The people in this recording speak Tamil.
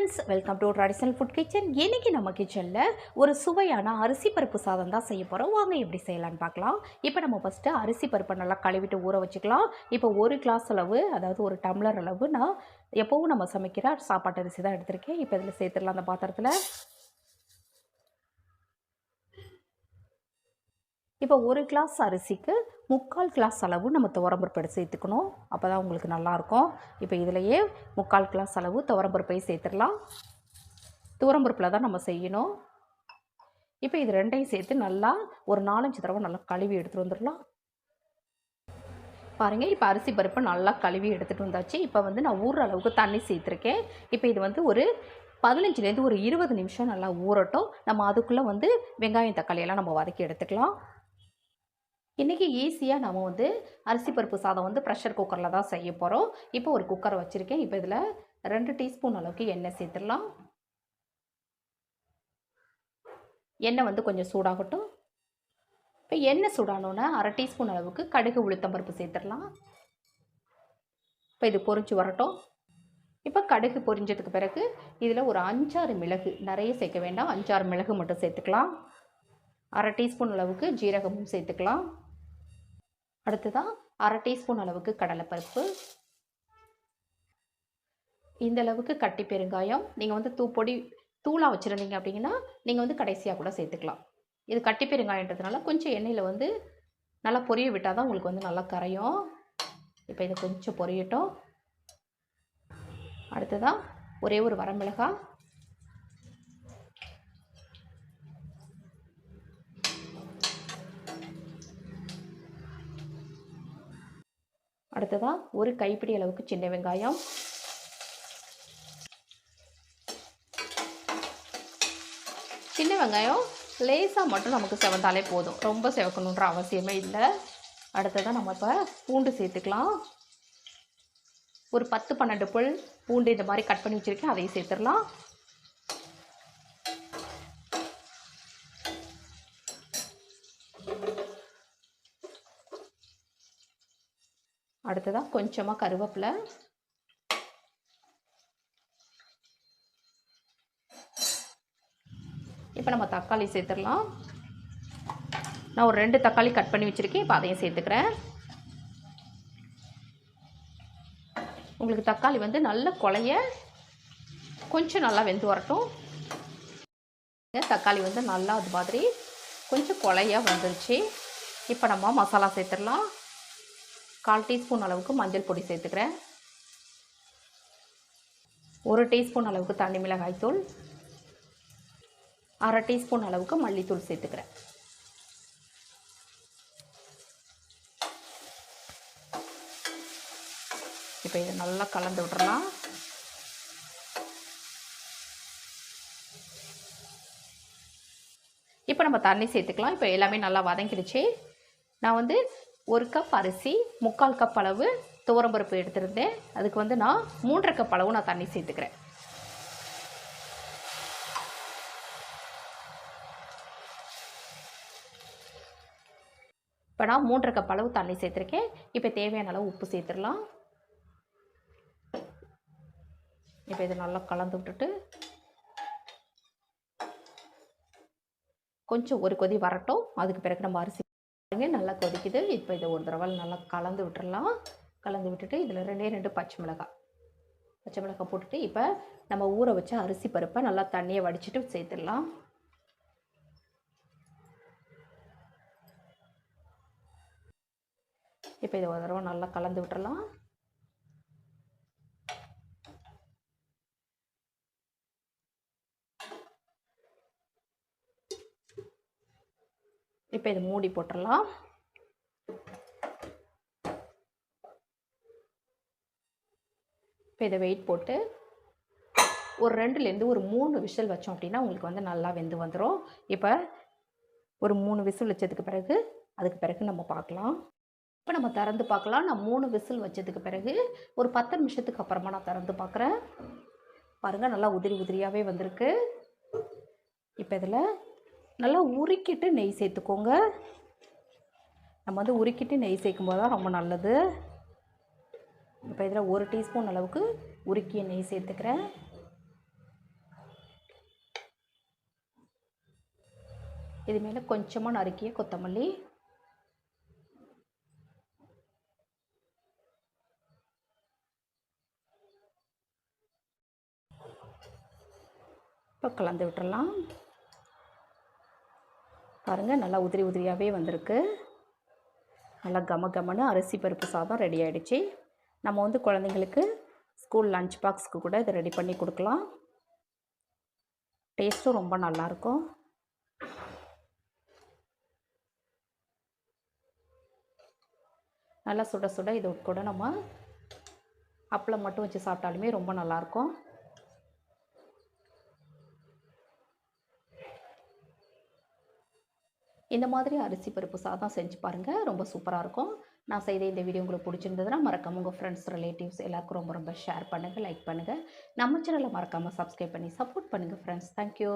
Friends, welcome to traditional food kitchen. இன்றைக்கி நம்ம கிச்சனில் ஒரு சுவையான அரிசி பருப்பு சாதம் தான் செய்ய போகிறோம். வாங்க எப்படி செய்யலான்னு பார்க்கலாம். இப்போ நம்ம ஃபஸ்ட்டு அரிசி பருப்பை நல்லா கழுவிட்டு ஊற வச்சுக்கலாம். இப்போ ஒரு கிளாஸ் அளவு, அதாவது ஒரு டம்ளர் அளவு நான் எப்போவும் நம்ம சமைக்கிற சாப்பாட்டு அரிசி தான் எடுத்திருக்கேன். இப்போ இதில் சேர்த்துடலாம் அந்த பாத்திரத்தில். இப்போ ஒரு கிளாஸ் அரிசிக்கு 3/4 கிளாஸ் அளவு நம்ம துவரம்பருப்பு எடுத்து சேர்த்துக்கணும். அப்போ தான் உங்களுக்கு நல்லாயிருக்கும். இப்போ இதிலையே 3/4 கிளாஸ் அளவு துவரம்பருப்பையும் சேர்த்துடலாம். துவரம்பருப்பில் தான் நம்ம செய்யணும். இப்போ இது ரெண்டையும் சேர்த்து நல்லா ஒரு 4-5 தடவை நல்லா கழுவி எடுத்துகிட்டு வந்துடலாம். பாருங்கள், இப்போ அரிசி பருப்பை நல்லா கழுவி எடுத்துகிட்டு வந்தாச்சு. இப்போ நான் ஊறுற அளவுக்கு தண்ணி சேர்த்துருக்கேன். இப்போ இது ஒரு 15லேருந்து ஒரு 20 நிமிஷம் நல்லா ஊறட்டும். நம்ம அதுக்குள்ளே வெங்காயம் தக்காளியெல்லாம் நம்ம வதக்கி எடுத்துக்கலாம். இன்றைக்கி ஈஸியாக நம்ம அரிசி பருப்பு சாதம் ப்ரெஷர் குக்கரில் தான் செய்ய போகிறோம். இப்போ ஒரு குக்கரை வச்சுருக்கேன். இப்போ இதில் 2 டீஸ்பூன் அளவுக்கு எண்ணெய் சேர்த்துடலாம். எண்ணெய் கொஞ்சம் சூடாகட்டும். இப்போ எண்ணெய் சூடானோன்னே 1/2 டீஸ்பூன் அளவுக்கு கடுகு உளுத்தம் பருப்பு சேர்த்துடலாம். இப்போ இது பொரிஞ்சு வரட்டும். இப்போ கடுகு பொரிஞ்சதுக்கு பிறகு இதில் ஒரு 5-6 மிளகு, நிறைய சேர்க்க வேண்டாம், 5-6 மிளகு மட்டும் சேர்த்துக்கலாம். 1/2 டீஸ்பூன் அளவுக்கு ஜீரகமும் சேர்த்துக்கலாம். அடுத்ததாக 1/2 டீஸ்பூன் அளவுக்கு கடலைப்பருப்பு. இந்த அளவுக்கு கட்டி பெருங்காயம். நீங்கள் பொடி தூளாக வச்சுருந்தீங்க அப்படிங்கன்னா நீங்கள் கடைசியாக கூட சேர்த்துக்கலாம். இது கட்டி பெருங்காயன்றதுனால கொஞ்சம் எண்ணெயில் நல்லா பொரிய விட்டால் தான் உங்களுக்கு நல்லா கரையும். இப்போ இதை கொஞ்சம் பொரியட்டும். அடுத்ததாக ஒரே ஒரு வரமிளகாய், அடுத்ததாக ஒரு கைப்பிடி அளவுக்கு சின்ன வெங்காயம், சின்ன வெங்காயம் லேசாக மட்டும் நமக்கு செவந்தாலே போதும், ரொம்ப செவக்கணுன்ற அவசியமே இல்லை. அடுத்ததாக நம்ம இப்போ பூண்டு சேர்த்துக்கலாம். ஒரு 10-12 பல் பூண்டு இந்த மாதிரி கட் பண்ணி வச்சுருக்கேன், அதையும் சேர்த்துடலாம். அடுத்ததாக கொஞ்சமாக கருவேப்பிலை, இப்போ நம்ம தக்காளி சேர்த்துடலாம். நான் ஒரு 2 தக்காளி கட் பண்ணி வச்சுருக்கேன், இப்போ அதையும் சேர்த்துக்கிறேன். உங்களுக்கு தக்காளி நல்ல குழைய கொஞ்சம் நல்லா வெந்து வரட்டும். தக்காளி நல்லா அது மாதிரி கொஞ்சம் குழையாக வந்துருச்சு. இப்போ நம்ம மசாலா சேர்த்துடலாம். 1/4 டீஸ்பூன் அளவுக்கு மஞ்சள் பொடி சேர்த்துக்கிறேன். 1 டீஸ்பூன் அளவுக்கு தனி மிளகாய் தூள், 1/2 டீஸ்பூன் அளவுக்கு மல்லித்தூள் சேர்த்துக்கிறேன். இப்போ இதை நல்லா கலந்து விட்டுறலாம். இப்போ நம்ம தண்ணி சேர்த்துக்கலாம். இப்போ எல்லாமே நல்லா வதங்கிடுச்சு. நான் 1 கப் அரிசி 3/4 கப் அளவு துவரம்பருப்பு எடுத்துருந்தேன். அதுக்கு நான் 3.5 கப் அளவு நான் தண்ணி சேர்த்துக்கிறேன். இப்போ நான் 3.5 கப் அளவு தண்ணி சேர்த்துருக்கேன். இப்போ தேவையான அளவு உப்பு சேர்த்துடலாம். இப்போ இதை நல்லா கலந்து விட்டுட்டு கொஞ்சம் ஒரு கொதி வரட்டும். அதுக்கு பிறகு நம்ம அரிசி நல்லா கொதிக்குது. இப்போ இதை ஒரு தடவை நல்லா கலந்து விட்டுறலாம். கலந்து விட்டுட்டு இதில் 2 பச்சை மிளகாய் போட்டுட்டு இப்போ நம்ம ஊற வச்ச அரிசி பருப்பை நல்லா தண்ணியை வடிச்சிட்டு சேர்த்துடலாம். இப்போ இதை ஒரு தடவை நல்லா கலந்து விட்டுறலாம். இப்போ இதை மூடி போட்டுடலாம். இப்போ இதை வெயிட் போட்டு ஒரு 2லேருந்து ஒரு 3 விசில் வச்சோம் அப்படின்னா உங்களுக்கு நல்லா வெந்து வந்துடும். இப்போ ஒரு 3 விசில் வச்சதுக்கு பிறகு அதுக்கு பிறகு நம்ம பார்க்கலாம். இப்போ நம்ம திறந்து பார்க்கலாம். நான் 3 விசில் வச்சதுக்கு பிறகு ஒரு 10 நிமிஷத்துக்கு அப்புறமா நான் திறந்து பார்க்குறேன். பாருங்கள், நல்லா உதிரி உதிரியாகவே வந்திருக்கு. இப்போ இதில் நல்லா உருக்கிட்டு நெய் சேர்த்துக்கோங்க. நம்ம உருக்கிட்டு நெய் சேர்க்கும்போது தான் ரொம்ப நல்லது. இப்போ இதில் 1 டீஸ்பூன் அளவுக்கு உருக்கிய நெய் சேர்த்துக்கிறேன். இது மேலே கொஞ்சமாக நறுக்கிய கொத்தமல்லி, இப்போ கலந்து விட்டுறலாம். பாருங்கள், நல்லா உதிரி உதிரியாகவே வந்திருக்கு. நல்லா கமகமன்னு அரிசி பருப்பு சாதம் ரெடி ஆகிடுச்சு. நம்ம வந்து குழந்தைங்களுக்கு ஸ்கூல் லஞ்ச் பாக்ஸுக்கு கூட இதை ரெடி பண்ணி கொடுக்கலாம். டேஸ்ட்டும் ரொம்ப நல்லாயிருக்கும். நல்லா சுட சுட இது கூட நம்ம அப்பளம் மட்டும் வச்சு சாப்பிட்டாலுமே ரொம்ப நல்லாயிருக்கும். இந்த மாதிரி அரிசி பருப்பு சாதம் செஞ்சு பாருங்கள், ரொம்ப சூப்பராக இருக்கும். நான் செய்த இந்த வீடியோ உங்களுக்கு பிடிச்சிருந்ததுன்னா மறக்காமல் உங்கள் ஃப்ரெண்ட்ஸ், ரிலேட்டிவ்ஸ் எல்லாருக்கும் ரொம்ப ரொம்ப ஷேர் பண்ணுங்கள், லைக் பண்ணுங்கள். நம்ம சேனலை மறக்காமல் சப்ஸ்கிரைப் பண்ணி சப்போர்ட் பண்ணுங்கள் ஃப்ரெண்ட்ஸ். தேங்க்யூ.